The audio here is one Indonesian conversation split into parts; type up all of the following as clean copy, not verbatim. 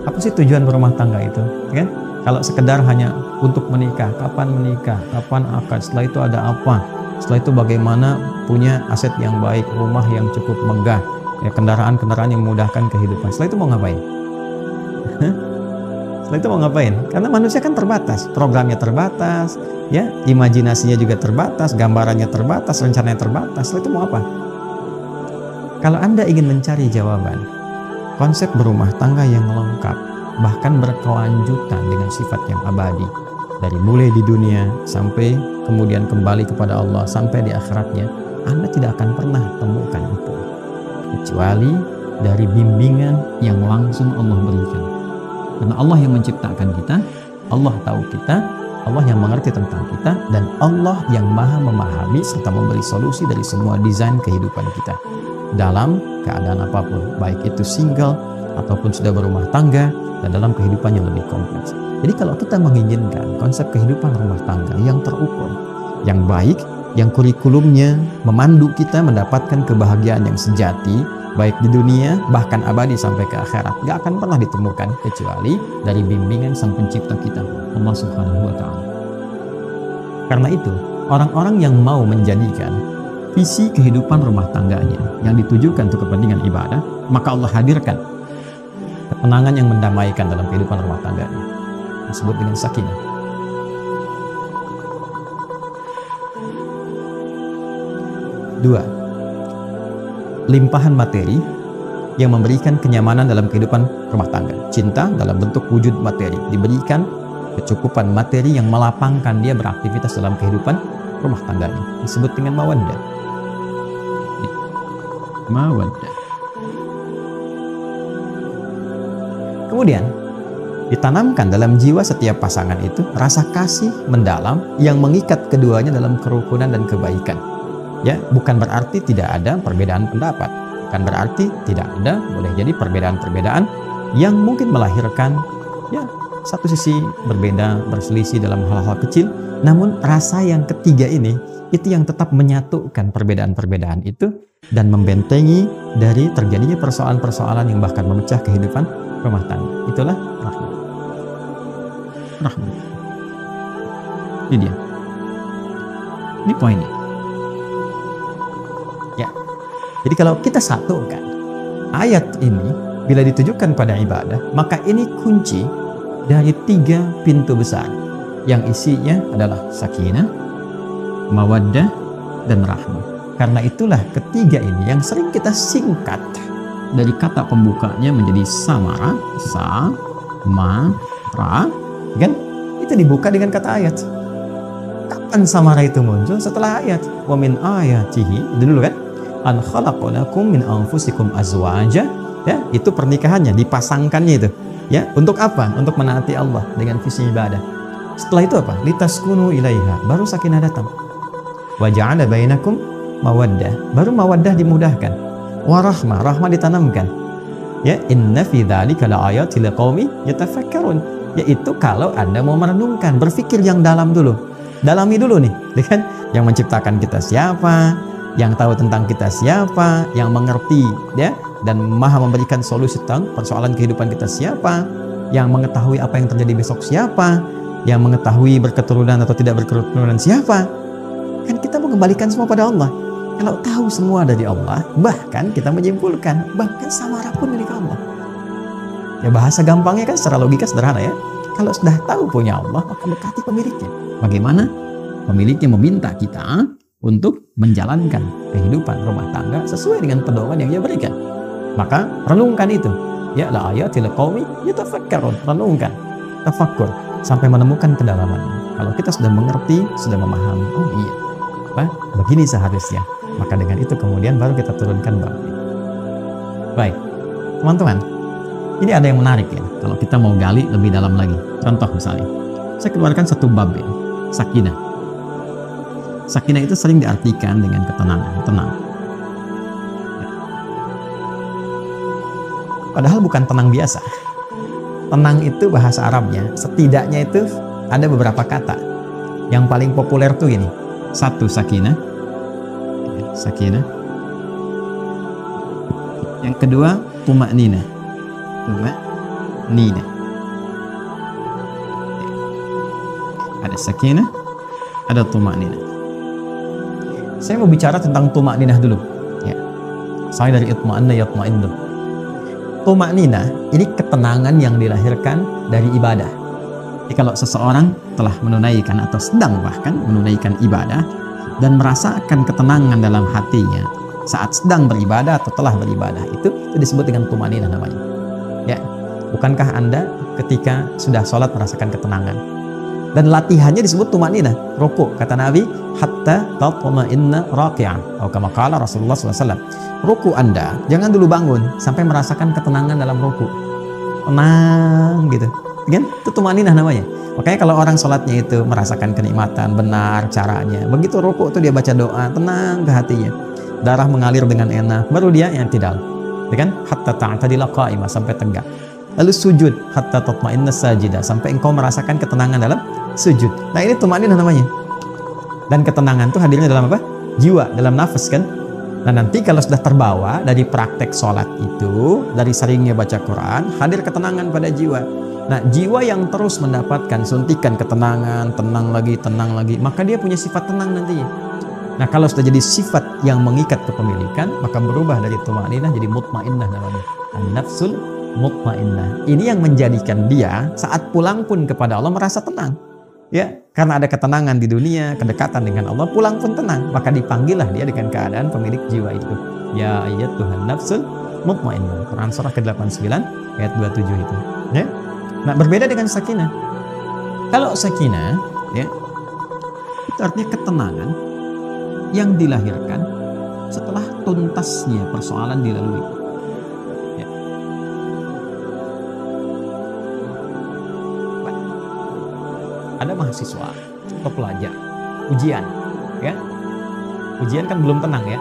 Apa sih tujuan berumah tangga itu, kan? Kalau sekedar hanya untuk menikah, kapan akad, setelah itu ada apa, setelah itu bagaimana punya aset yang baik, rumah yang cukup megah, ya, kendaraan-kendaraan yang memudahkan kehidupan. Setelah itu mau ngapain? Setelah itu mau ngapain? Karena manusia kan terbatas, programnya terbatas, ya, imajinasinya juga terbatas, gambarannya terbatas, rencananya terbatas. Setelah itu mau apa? Kalau Anda ingin mencari jawaban, konsep berumah tangga yang lengkap, bahkan berkelanjutan dengan sifat yang abadi, dari mulai di dunia sampai kemudian kembali kepada Allah sampai di akhiratnya, Anda tidak akan pernah temukan itu kecuali dari bimbingan yang langsung Allah berikan. Karena Allah yang menciptakan kita, Allah tahu kita, Allah yang mengerti tentang kita, dan Allah yang maha memahami serta memberi solusi dari semua desain kehidupan kita dalam keadaan apapun, baik itu single ataupun sudah berumah tangga, dan dalam kehidupan yang lebih kompleks. Jadi kalau kita menginginkan konsep kehidupan rumah tangga yang terukur, yang baik, yang kurikulumnya memandu kita mendapatkan kebahagiaan yang sejati, baik di dunia bahkan abadi sampai ke akhirat, gak akan pernah ditemukan kecuali dari bimbingan Sang Pencipta kita, Allah Subhanahu wa Ta'ala. Karena itu, orang-orang yang mau menjadikan visi kehidupan rumah tangganya yang ditujukan untuk kepentingan ibadah, maka Allah hadirkan ketenangan yang mendamaikan dalam kehidupan rumah tangganya, disebut dengan sakinah. Dua, limpahan materi yang memberikan kenyamanan dalam kehidupan rumah tangga. Cinta dalam bentuk wujud materi, diberikan kecukupan materi yang melapangkan dia beraktivitas dalam kehidupan rumah tangganya, disebut dengan mawaddah. Mawaddah. Kemudian ditanamkan dalam jiwa setiap pasangan itu rasa kasih mendalam yang mengikat keduanya dalam kerukunan dan kebaikan. Ya, bukan berarti tidak ada perbedaan pendapat, bukan berarti tidak ada, boleh jadi perbedaan-perbedaan yang mungkin melahirkan, ya, satu sisi berbeda, berselisih dalam hal-hal kecil, namun rasa yang ketiga ini itu yang tetap menyatukan perbedaan-perbedaan itu dan membentengi dari terjadinya persoalan-persoalan yang bahkan memecah kehidupan rumah tangga. Itulah rahmat. Rahmat. Ini dia. Ini poinnya. Ya. Jadi kalau kita satukan ayat ini bila ditujukan pada ibadah, maka ini kunci dari 3 pintu besar yang isinya adalah sakinah, mawaddah, dan rahmah. Karena itulah ketiga ini yang sering kita singkat dari kata pembukanya menjadi samara, sa-ma-ra, kan? Itu dibuka dengan kata ayat. Kapan samara itu muncul? Setelah ayat. Wa min ayatihi, itu dulu kan? An khalaqalakum min anfusikum azwaja. Ya, itu pernikahannya, dipasangkannya itu. Ya, untuk apa? Untuk menaati Allah dengan visi ibadah. Setelah itu apa? Litaskunu ilaiha, baru sakinah datang. Wa ja'ala bainakum mawaddah, baru mawaddah dimudahkan. Wa rahmah, rahmah ditanamkan. Ya, inna fi dzalika laayatil liqaumi yatafakkarun, yaitu kalau Anda mau merenungkan, berpikir yang dalam dulu. Dalami dulu nih, kan? Yang menciptakan kita siapa, yang tahu tentang kita siapa, yang mengerti, ya, dan maha memberikan solusi tentang persoalan kehidupan kita siapa, yang mengetahui apa yang terjadi besok siapa, yang mengetahui berketurunan atau tidak berketurunan siapa. Kan kita mengembalikan semua pada Allah. Kalau tahu semua dari Allah, bahkan kita menyimpulkan, bahkan samara pun milik Allah. Ya, bahasa gampangnya kan secara logika sederhana ya. Kalau sudah tahu punya Allah, maka dekati pemiliknya. Bagaimana? Pemiliknya meminta kita untuk menjalankan kehidupan rumah tangga sesuai dengan pedoman yang Dia berikan. Maka renungkan itu. Ya, la ayatil qaumi yatafakkarun, renungkan, tafakkur. sampai menemukan kedalamannya. Kalau kita sudah mengerti, sudah memahami, oh iya, begini seharusnya, maka dengan itu kemudian baru kita turunkan bab ini. Baik, teman-teman, ini ada yang menarik ya, kalau kita mau gali lebih dalam lagi. Contoh misalnya, saya keluarkan satu bab ini, sakinah. Sakinah itu sering diartikan dengan ketenangan, tenang. Padahal bukan tenang biasa. Tenang itu bahasa Arabnya, setidaknya itu ada beberapa kata. Yang paling populer tuh ini. Satu, sakinah. Sakinah. Yang kedua, tuma'nina. Tuma'nina. Ada sakinah, ada tuma'nina. Saya mau bicara tentang tuma'ninah dulu. Ya. Saya dari itma'anna yatma'innu. Tuma'ninah ini ketenangan yang dilahirkan dari ibadah. Jadi kalau seseorang telah menunaikan atau sedang bahkan menunaikan ibadah dan merasakan ketenangan dalam hatinya saat sedang beribadah atau telah beribadah, itu disebut dengan tuma'ninah namanya. Ya, bukankah Anda ketika sudah sholat merasakan ketenangan? Dan latihannya disebut tuma'ninah, rukuk. Kata Nabi, hatta tatma'inna raqi'an. Atau kama qala Rasulullah SAW. Ruku Anda, jangan dulu bangun sampai merasakan ketenangan dalam ruku. Tenang gitu. Kan? Itu tuma'ninah namanya. Makanya kalau orang sholatnya itu merasakan kenikmatan, benar caranya. Begitu ruku itu dia baca doa, tenang ke hatinya. Darah mengalir dengan enak, baru dia yang tidak. Kan? Hatta ta'tadila qa'imah, sampai tegak. Lalu sujud, hatta tatma'inna sajidah, sampai engkau merasakan ketenangan dalam sujud. Nah ini tuma'ninah namanya. Dan ketenangan itu hadirnya dalam apa? Jiwa, dalam nafas kan. Nah nanti kalau sudah terbawa dari praktek sholat itu, dari seringnya baca Quran, hadir ketenangan pada jiwa. Nah jiwa yang terus mendapatkan suntikan ketenangan, tenang lagi, maka dia punya sifat tenang nantinya. Nah kalau sudah jadi sifat yang mengikat kepemilikan, maka berubah dari tuma'ninah jadi mutmainnah namanya. An-nafsul mutmainnah. Ini yang menjadikan dia saat pulang pun kepada Allah merasa tenang. Ya, karena ada ketenangan di dunia, kedekatan dengan Allah, pulang pun tenang. Maka dipanggillah dia dengan keadaan pemilik jiwa itu. Ya ayyatuhan nafsul mutmainnah. Quran surah ke-89 ayat 27 itu. Ya. Nah, berbeda dengan sakinah. Kalau sakinah, ya, itu artinya ketenangan yang dilahirkan setelah tuntasnya persoalan dilalui. Ya. Ada mahasiswa atau pelajar ujian, ya. Ujian kan belum tenang ya.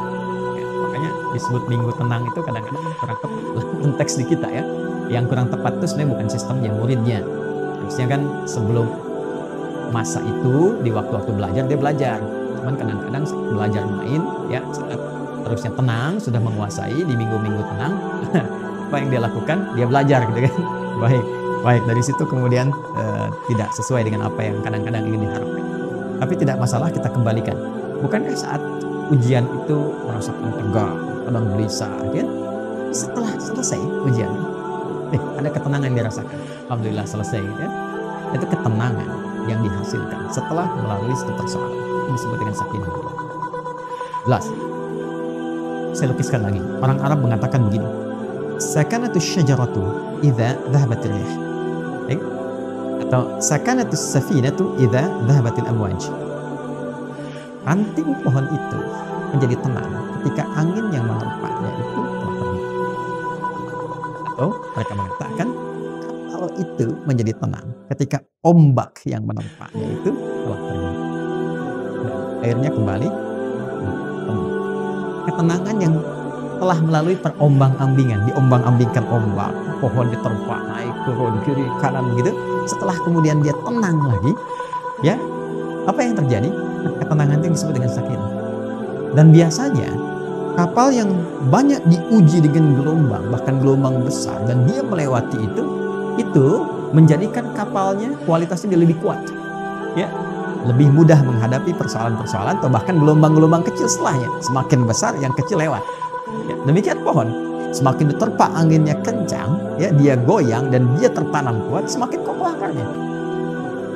Makanya disebut minggu tenang itu kadang-kadang kurang tepat konteks di kita ya. Yang kurang tepat itu sebenarnya bukan sistemnya, muridnya. Harusnya kan sebelum masa itu di waktu-waktu belajar dia belajar. Cuman kadang-kadang belajar main ya, saat harusnya tenang sudah menguasai di minggu-minggu tenang. Apa yang dia lakukan? Dia belajar gitu kan. Baik, dari situ kemudian tidak sesuai dengan apa yang kadang-kadang ingin diharapkan. Tapi tidak masalah, kita kembalikan. Bukankah saat ujian itu merasakan tegang, kadang gelisah, ya? Setelah selesai ujian, ada ketenangan yang dirasakan. Alhamdulillah selesai, ya. Itu ketenangan yang dihasilkan setelah melalui satu persoalan. Ini disebut dengan sakinah. Jelas. Saya lukiskan lagi. Orang Arab mengatakan begini. Sakanatus syajaratu idza dhahabatir rih. Atau sakanatus safinatu idza dhahabatil amwaj. Ranting pohon itu menjadi tenang ketika angin yang menerpanya itu telah pergi. Atau mereka mengatakan kapal itu menjadi tenang ketika ombak yang menerpanya itu telah pergi. Dan airnya kembali tenang. Ketenangan yang telah melalui perombang-ambingan, diombang-ambingkan ombak, pohon diterpa naik turun kiri kanan begitu. Setelah kemudian dia tenang lagi, ya, apa yang terjadi? Nah, ketenangan itu disebut dengan sakinah. Dan biasanya kapal yang banyak diuji dengan gelombang, bahkan gelombang besar, dan dia melewati itu menjadikan kapalnya kualitasnya lebih kuat, ya, lebih mudah menghadapi persoalan-persoalan atau bahkan gelombang-gelombang kecil setelahnya. Semakin besar, yang kecil lewat. Ya, demikian pohon, semakin diterpa anginnya kencang, ya, dia goyang dan dia tertanam kuat, semakin kokoh akarnya.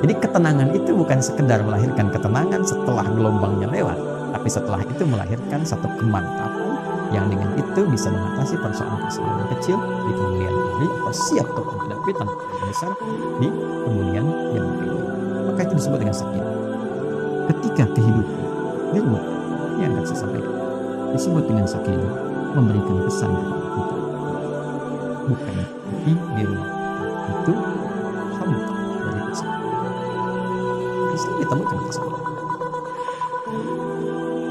Jadi ketenangan itu bukan sekedar melahirkan ketenangan setelah gelombangnya lewat, tapi setelah itu melahirkan satu kemantapan yang dengan itu bisa mengatasi persoalan-persoalan kecil di kemudian hari atau siap untuk menghadapi tantangan yang besar di kemudian yang hari. Maka itu disebut dengan sakinah. Ketika kehidupan di rumah yang akan saya sampaikan disebut dengan sakinah, memberikan pesan kepada kita, bukan tapi di rumah itu hamd dari pesan. Islam ditemukan tersebut.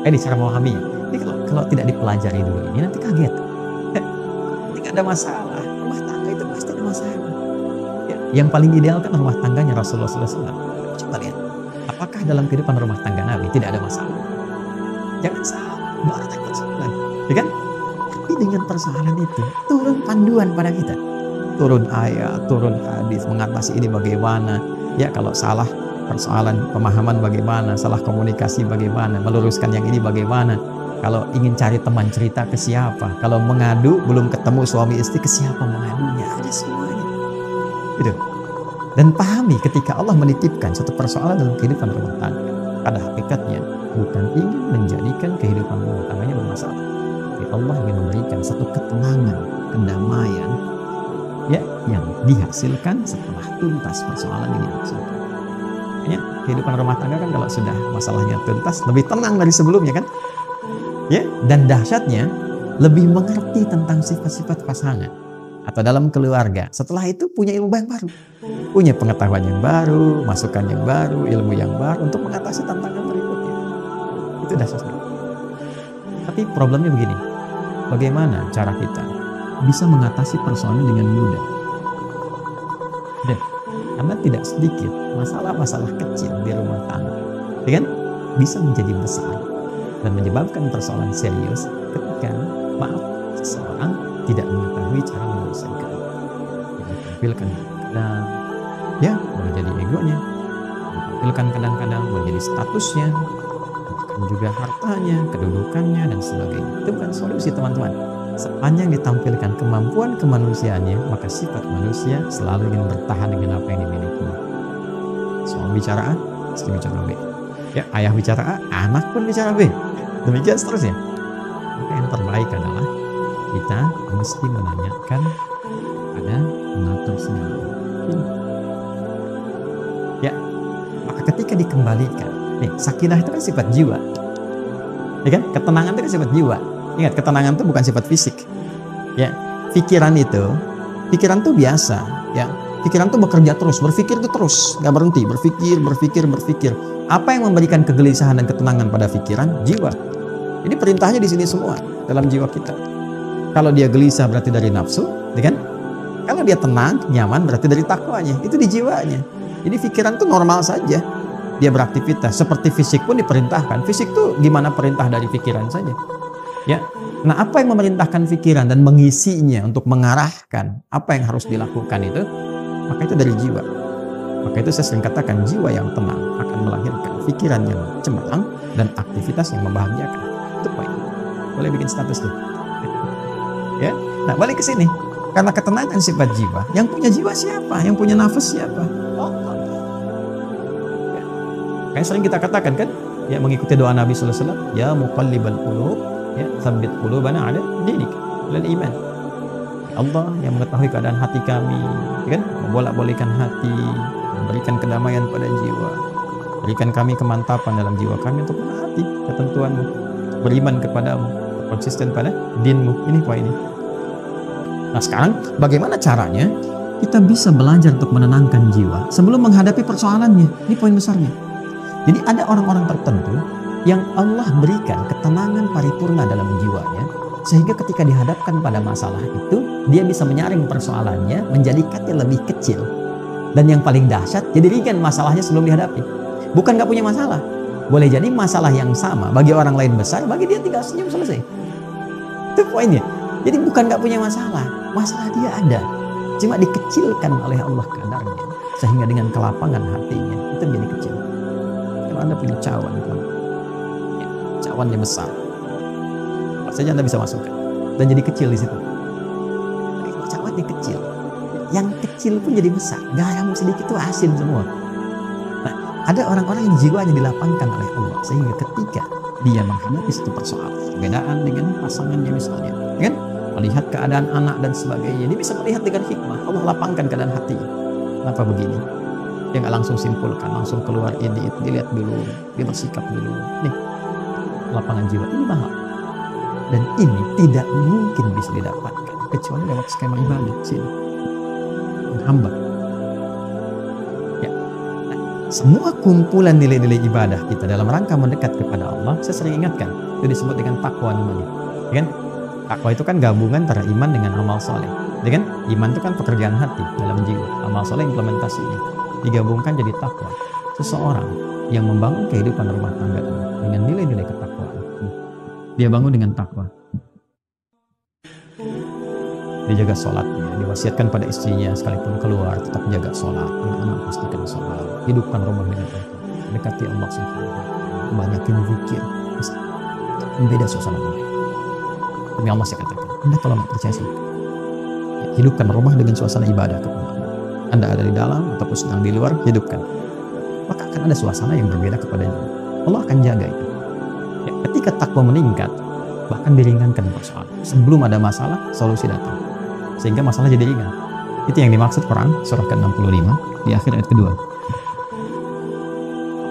Ini cara memahaminya. Ini kalau tidak dipelajari dulu ini nanti kaget. Tidak ada masalah. Rumah tangga itu pasti ada masalah. Ya, yang paling ideal kan rumah tangganya Rasulullah SAW. Coba lihat. Apakah dalam kehidupan rumah tangga Nabi tidak ada masalah? Jangan salah. Banyak persoalan. Ya kan? Tapi dengan persoalan itu turun panduan pada kita. Turun ayat, turun hadis, mengatasi ini bagaimana. Ya kalau salah persoalan pemahaman bagaimana, salah komunikasi bagaimana, meluruskan yang ini bagaimana. Kalau ingin cari teman cerita ke siapa, kalau mengadu belum ketemu suami istri ke siapa mengadunya, ada semuanya. Gitu. Dan pahami ketika Allah menitipkan satu persoalan dalam kehidupan rumah tangga, pada hakikatnya bukan ingin menjadikan kehidupan rumah tangganya bermasalah. Tapi Allah ingin memberikan satu ketenangan, kedamaian, ya, yang dihasilkan setelah tuntas persoalan yang dihasilkan. Ya, kehidupan rumah tangga kan kalau sudah masalahnya tuntas lebih tenang dari sebelumnya kan, ya, dan dahsyatnya lebih mengerti tentang sifat-sifat pasangan atau dalam keluarga. Setelah itu punya ilmu yang baru, punya pengetahuan yang baru, masukan yang baru, ilmu yang baru untuk mengatasi tantangan berikutnya. Itu dahsyatnya. Tapi problemnya begini, bagaimana cara kita bisa mengatasi persoalan dengan mudah? Dan karena tidak sedikit masalah-masalah kecil di rumah tangga, ya kan, bisa menjadi besar dan menyebabkan persoalan serius ketika seseorang tidak mengetahui cara menyelesaikan. Ditampilkan kadang, ya, boleh jadi egonya, ditampilkan kadang-kadang boleh jadi statusnya, bahkan juga hartanya, kedudukannya dan sebagainya. Itu bukan solusi, teman-teman. Sepanjang ditampilkan kemampuan kemanusiaannya, maka sifat manusia selalu ingin bertahan dengan apa yang dimiliki. Suami bicara A, istri bicara B. Ya, ayah bicara A, anak pun bicara B. Demikian seterusnya. Maka yang terbaik adalah kita mesti menanyakan pada mengatur segala. Ya, maka ketika dikembalikan, nih, sakinah itu kan sifat jiwa. Ya kan? Ketenangan itu kan sifat jiwa. Ingat, ketenangan itu bukan sifat fisik. Ya, pikiran tuh biasa, ya. Pikiran tuh bekerja terus, berpikir tuh terus, nggak berhenti, berpikir. Apa yang memberikan kegelisahan dan ketenangan pada pikiran? Jiwa. Jadi perintahnya di sini semua dalam jiwa kita. Kalau dia gelisah berarti dari nafsu, ya kan? Kalau dia tenang, nyaman berarti dari takwanya. Itu di jiwanya. Jadi pikiran tuh normal saja. Dia beraktivitas. Seperti fisik pun diperintahkan. Fisik tuh gimana perintah dari pikiran saja. Ya, nah apa yang memerintahkan pikiran dan mengisinya untuk mengarahkan apa yang harus dilakukan itu, maka itu dari jiwa. Maka itu saya sering katakan jiwa yang tenang akan melahirkan pikiran yang cemerlang dan aktivitas yang membahagiakan. Itu poin. Boleh bikin status tuh. Ya, nah balik ke sini. Karena ketenangan sifat jiwa, yang punya jiwa siapa? Yang punya nafas siapa? Allah. Ya. Kayak sering kita katakan kan, ya, mengikuti doa Nabi sallallahu alaihi wasallam, ya muqallibal qulub, ya, tsabbit qulubana 'ala dinik, 'ala iman. Allah yang mengetahui keadaan hati kami, ya kan? Membolak-balikan hati, memberikan kedamaian pada jiwa. Berikan kami kemantapan dalam jiwa kami untuk menaati ketentuan-Mu, beriman kepadamu, konsisten pada din-Mu. Ini poinnya. Nah, sekarang bagaimana caranya kita bisa belajar untuk menenangkan jiwa sebelum menghadapi persoalannya? Ini poin besarnya. Jadi ada orang-orang tertentu yang Allah berikan ketenangan paripurna dalam jiwanya, sehingga ketika dihadapkan pada masalah itu, dia bisa menyaring persoalannya, menjadikannya lebih kecil. Dan yang paling dahsyat, jadi ringan masalahnya sebelum dihadapi. Bukan gak punya masalah. Boleh jadi masalah yang sama bagi orang lain besar, bagi dia tinggal senyum selesai. Itu poinnya. Jadi bukan gak punya masalah, masalah dia ada. Cuma dikecilkan oleh Allah kadarnya, sehingga dengan kelapangan hatinya, itu menjadi kecil. Kalau Anda punya cawan, cawannya besar, apa saja Anda bisa masukkan dan jadi kecil di situ. Tapi kalau cawannya kecil, yang kecil pun jadi besar. Garam sedikit itu asin semua. Nah, ada orang-orang yang jiwanya dilapangkan oleh Allah, sehingga ketika dia menghadapi satu persoalan, perbedaan dengan pasangannya misalnya, kan? Melihat keadaan anak dan sebagainya, dia bisa melihat dengan hikmah. Allah lapangkan keadaan hatinya. Kenapa begini? Dia nggak langsung simpulkan, langsung keluar ini, dilihat dulu, dia bersikap dulu. Nih, lapangan jiwa ini mahal, dan ini tidak mungkin bisa didapatkan kecuali lewat skema ibadah sini, menghamba. Ya, nah, semua kumpulan nilai-nilai ibadah kita dalam rangka mendekat kepada Allah, saya sering ingatkan, itu disebut dengan takwa namanya, ya kan? Takwa itu kan gabungan antara iman dengan amal soleh, ya kan? Iman itu kan pekerjaan hati dalam jiwa, amal soleh implementasinya, digabungkan jadi takwa. Seseorang yang membangun kehidupan rumah tangga dengan nilai-nilai ketakwaan, dia bangun dengan takwa. Dia jaga sholatnya, diwasiatkan pada istrinya sekalipun keluar tetap jaga sholat, anak-anak pastikan sholat, hidupkan rumah dengan takwa, dekati Allah Subhanahu wa Ta'ala, banyakin zikir, beda suasana rumah. Demi Allah saya katakan, Anda kalau nggak percaya sih, hidupkan rumah dengan suasana ibadah kepada Allah. Anda ada di dalam ataupun sedang di luar, hidupkan. Maka akan ada suasana yang berbeda kepadanya. Allah akan jaga itu. Ya, ketika takwa meningkat, bahkan diringankan persoalan. Sebelum ada masalah, solusi datang. Sehingga masalah jadi ringan. Itu yang dimaksud Quran surah ke-65 di akhir ayat kedua.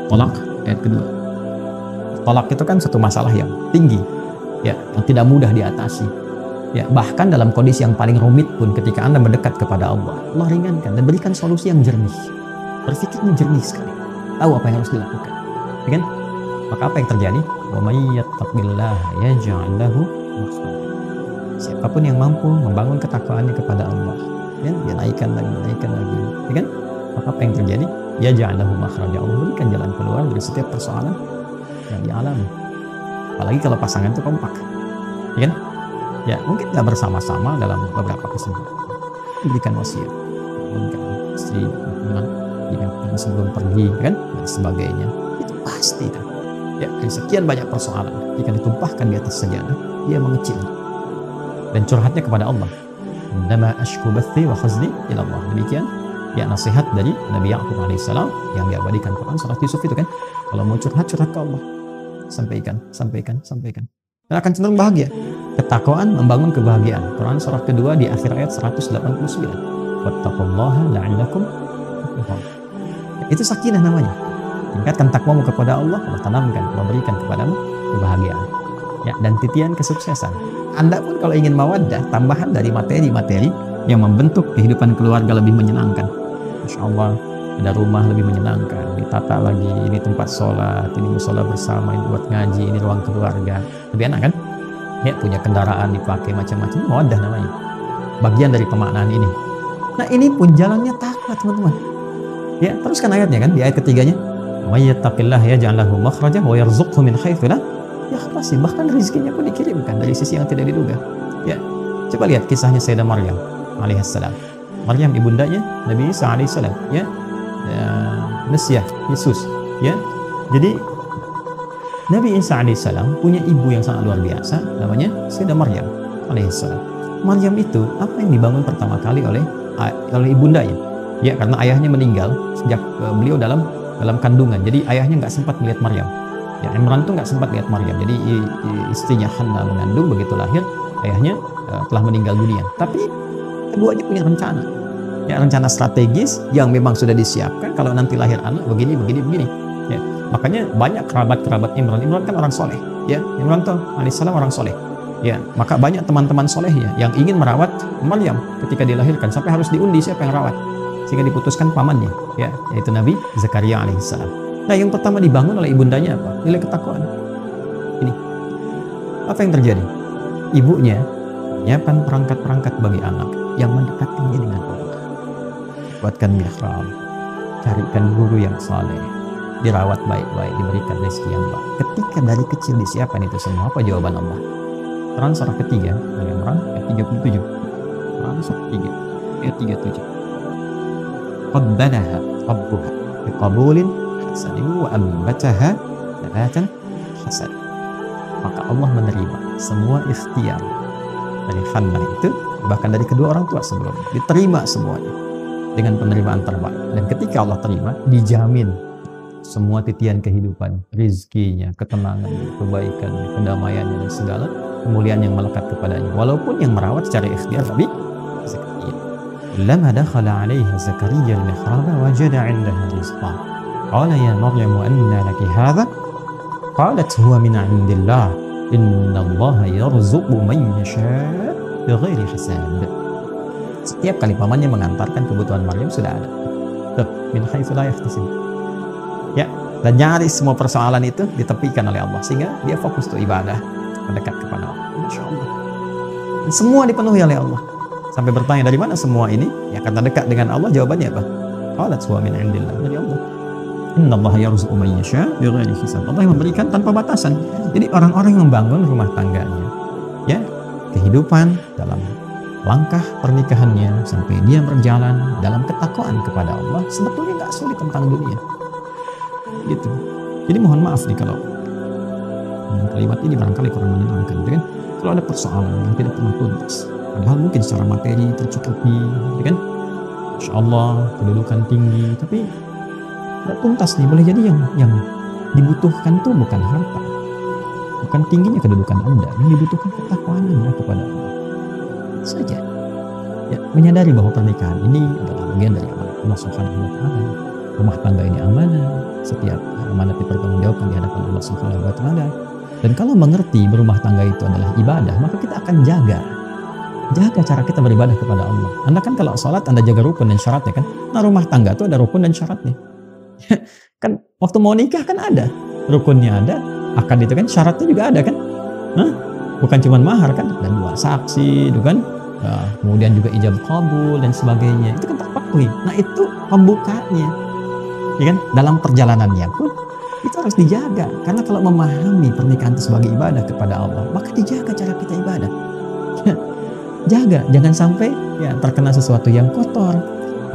Tolak ayat kedua. Tolak itu kan satu masalah yang tinggi, ya, yang tidak mudah diatasi. Ya, bahkan dalam kondisi yang paling rumit pun ketika Anda mendekat kepada Allah, Allah ringankan dan berikan solusi yang jernih. Berpikirnya jernih sekali. Tahu apa yang harus dilakukan. Ya kan? Maka apa yang terjadi? Wa may yattaqillaha yaj'al lahu makhraja. Siapapun yang mampu membangun ketakwaannya kepada Allah, ya, dia naikkan lagi, ya kan? Maka apa yang terjadi? Yaj'al lahu makhraja. Allah berikan jalan keluar dari setiap persoalan yang dialami. Apalagi kalau pasangan itu kompak, ya kan? Ya, mungkin nggak bersama-sama dalam beberapa kesempatan. Berikan wasiat, berikan istri, jangan sebelum pergi, kan, dan sebagainya. Itu pasti kan. Ya, dari sekian banyak persoalan, jika ditumpahkan di atas sajadah, dia mengecil dan curhatnya kepada Allah. Innama ashku bathi wa khazni ila Allah. Demikian ya nasihat dari Nabi Ya'qub alaihissalam yang diabadikan Quran surat Yusuf itu kan. Kalau mau curhat ke Allah. Sampaikan. Dan akan cenderung bahagia. Ketakwaan membangun kebahagiaan. Quran surah kedua di akhir ayat 189. Wattaqullaha la'allakum tuflihun. Itu sakinah namanya. Tingkatkan takwamu kepada Allah, Allah tanamkan, Allah berikan kepadamu kebahagiaan. Ya, dan titian kesuksesan. Anda pun kalau ingin mawaddah, tambahan dari materi-materi yang membentuk kehidupan keluarga lebih menyenangkan. Masya Allah, ada rumah lebih menyenangkan, ditata lagi, ini tempat sholat, ini musola bersama, ini buat ngaji, ini ruang keluarga. Lebih enak kan? Ya, punya kendaraan dipakai macam-macam, mawaddah namanya. Bagian dari pemaknaan ini. Nah, ini pun jalannya takwa, teman-teman. Ya, teruskan ayatnya kan, di ayat ketiganya. May yattaqillaha yaj'al lahu makhraja wa yarzuqhu min haitsu la yahtasib. Bahkan rezekinya pun dikirimkan dari sisi yang tidak diduga. Ya, coba lihat kisahnya Sayyidah Maryam alaihissalam. Maryam ibundanya Nabi Isa alaihissalam, ya, Mesias, Yesus, ya. Jadi Nabi Isa alaihissalam punya ibu yang sangat luar biasa, namanya Sayyidah Maryam alaihissalam. Maryam itu apa yang dibangun pertama kali oleh ibundanya? Ya, karena ayahnya meninggal sejak beliau dalam kandungan. Jadi ayahnya nggak sempat melihat Maryam. Ya, Imran tuh nggak sempat lihat Maryam. Jadi istrinya Hannah mengandung, begitu lahir ayahnya telah meninggal dunia. Tapi keduanya punya rencana. Ya, rencana strategis yang memang sudah disiapkan kalau nanti lahir anak begini. Ya, makanya banyak kerabat Imran. Imran kan orang soleh. Ya, Imran tuh alaihissalam orang soleh. Ya, maka banyak teman-teman solehnya yang ingin merawat Maryam ketika dilahirkan sampai harus diundi siapa yang rawat. Sehingga diputuskan pamannya, ya, yaitu Nabi Zakaria alaihissalam. Nah, yang pertama dibangun oleh ibundanya apa? Nilai ketakwaan. Ini. Apa yang terjadi? Ibunya menyiapkan perangkat-perangkat bagi anak yang mendekatkannya dengan Allah. Buatkan mihrab, carikan guru yang saleh, dirawat baik-baik, diberikan rezeki yang baik. Ketika dari kecil disiapkan itu semua, apa jawaban Allah? Quran surah ketiga, Al-Imran ayat 37. Quran surah 3 ayat 37. Qabbalaha rabbuha biqabulin hasanin wa ambataha nabatan hasan. Maka Allah menerima semua ikhtiar dari Hannah itu, bahkan dari kedua orang tua sebelumnya, diterima semuanya dengan penerimaan terbaik. Dan ketika Allah terima, dijamin semua titian kehidupan, rizkinya, ketenangannya, kebaikannya, kedamaiannya, dan segala kemuliaan yang melekat kepadanya. Walaupun yang merawat secara ikhtiar Nabi Zakaria. Lama dakhala 'alaiha Zakaria al-mihraba wajada 'indaha rizqa. Qala ya Maryam anna laki hadha? Qalat huwa min 'indillah. Innallaha yarzuqu man yasha' bighairi hisab. Setiap kali pamannya mengantarkan kebutuhan Maryam sudah ada. Tuh, min haitsu la yahtasib. Ya, dan nyaris semua persoalan itu ditepikan oleh Allah sehingga dia fokus untuk ibadah, mendekat kepada Allah. Masya Allah. Dan semua dipenuhi oleh Allah. Sampai bertanya dari mana semua ini? Ya karena dekat dengan Allah. Jawabannya apa? Qalat huwa min 'indillah. Dari Allah. Innallaha yarzuqu man yasha' bighairi hisab. Allah yang memberikan tanpa batasan. Jadi orang-orang yang membangun rumah tangganya, ya, kehidupan dalam langkah pernikahannya sampai dia berjalan dalam ketakwaan kepada Allah, sebetulnya nggak sulit tentang dunia. Gitu. Jadi mohon maaf nih kalau kalimat ini barangkali kurang menyenangkan, kan? Kalau ada persoalan yang tidak pernah tuntas, padahal mungkin secara materi tercukupi, kan? Masya Allah, kedudukan tinggi, tapi tidak tuntas nih. Boleh jadi yang dibutuhkan tuh bukan harta, bukan tingginya kedudukan Anda, yang dibutuhkan ketakwaan Anda kepada Allah saja. Ya, menyadari bahwa pernikahan ini adalah bagian dari amanah Allah Subhanahu wa Ta'ala. Rumah tangga ini amanah, setiap amanat dipertanggungjawabkan di hadapan Allah Subhanahu wa Ta'ala. Dan kalau mengerti berumah tangga itu adalah ibadah, maka kita akan jaga cara kita beribadah kepada Allah. Anda kan kalau sholat Anda jaga rukun dan syaratnya, kan? Nah, rumah tangga itu ada rukun dan syaratnya. Kan waktu mau nikah kan ada rukunnya, ada akad itu kan, syaratnya juga ada kan. Nah, bukan cuma mahar kan, dan 2 saksi itu kan. Nah, kemudian juga ijab kabul dan sebagainya, itu kan terpenuhi. Nah, itu pembukanya, ya kan? Dalam perjalanannya pun itu harus dijaga, karena kalau memahami pernikahan itu sebagai ibadah kepada Allah, maka dijaga cara kita ibadah. Jaga, jangan sampai ya terkena sesuatu yang kotor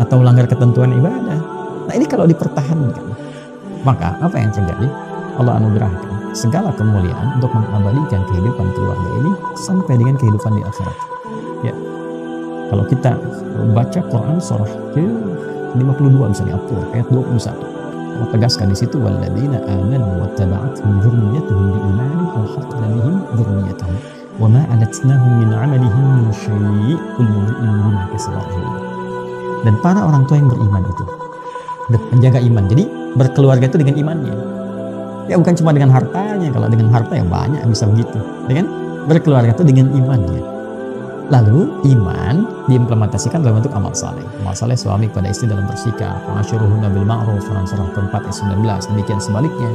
atau melanggar ketentuan ibadah. Nah, ini kalau dipertahankan, maka apa yang terjadi? Allah anugerahkan segala kemuliaan untuk mengabadikan kehidupan keluarga ini sampai dengan kehidupan di akhirat. Ya, kalau kita baca Quran surah ke-52 misalnya At-Tur ayat 21, Allah tegaskan di situ, walladzina amanu wattaba'athum dzurriyyatuhum biimanin alhaqna bihim dzurriyyatahum wama alatnahum min 'amalihim min syai' kullu imrin bima kasaba rahim. Dan para orang tua yang beriman itu menjaga iman. Jadi berkeluarga itu dengan imannya. Ya bukan cuma dengan hartanya. Kalau dengan harta ya banyak bisa begitu. Ya kan? Berkeluarga itu dengan imannya. Lalu iman diimplementasikan dalam bentuk amal saleh. Amal saleh suami kepada istri dalam bersikap, ma'asyiruhunna bil ma'ruf, surah keempat ayat 19. Demikian sebaliknya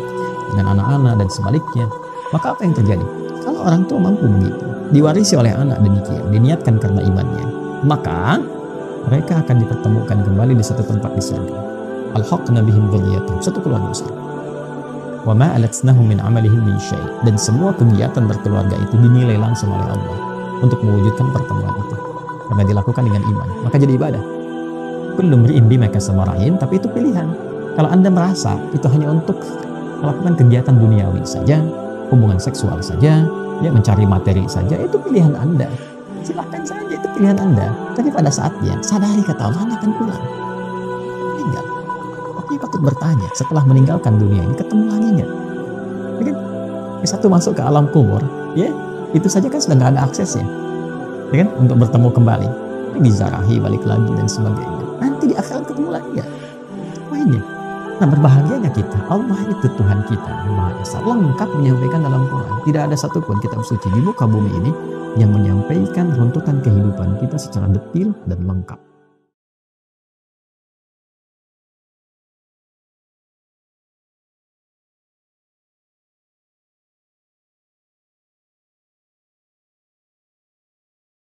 dengan anak-anak dan sebaliknya. Maka apa yang terjadi? Kalau orang tua mampu begitu, diwarisi oleh anak demikian, diniatkan karena imannya, maka mereka akan dipertemukan kembali di satu tempat di surga. Alhaqna bihim dzurriyyatahum, satu keluarga besar. Wa ma alatnahum min amalihim min syai', dan semua kegiatan berkeluarga itu dinilai langsung oleh Allah untuk mewujudkan pertemuan itu karena dilakukan dengan iman, maka jadi ibadah. Kullu mri'in bima kasaba rahin, tapi itu pilihan. Kalau Anda merasa itu hanya untuk melakukan kegiatan duniawi saja, hubungan seksual saja, ya mencari materi saja, itu pilihan Anda. Silahkan saja, itu pilihan Anda. Tapi pada saatnya sadari kata Allah, Anda akan pulang, meninggal. Makanya patut bertanya, setelah meninggalkan dunia ini ketemu lagi nggak? Ya kan? Satu masuk ke alam kubur, ya itu saja kan sudah nggak ada aksesnya, ya kan? Untuk bertemu kembali, dizarahi balik lagi dan sebagainya. Nanti di akhirat ketemu lagi nggak? Apa ini? Nah, berbahagianya kita, Allah itu Tuhan kita yang Maha Esa, lengkap menyampaikan dalam Quran. Tidak ada satupun kitab suci di muka bumi ini yang menyampaikan runtutan kehidupan kita secara detail dan lengkap.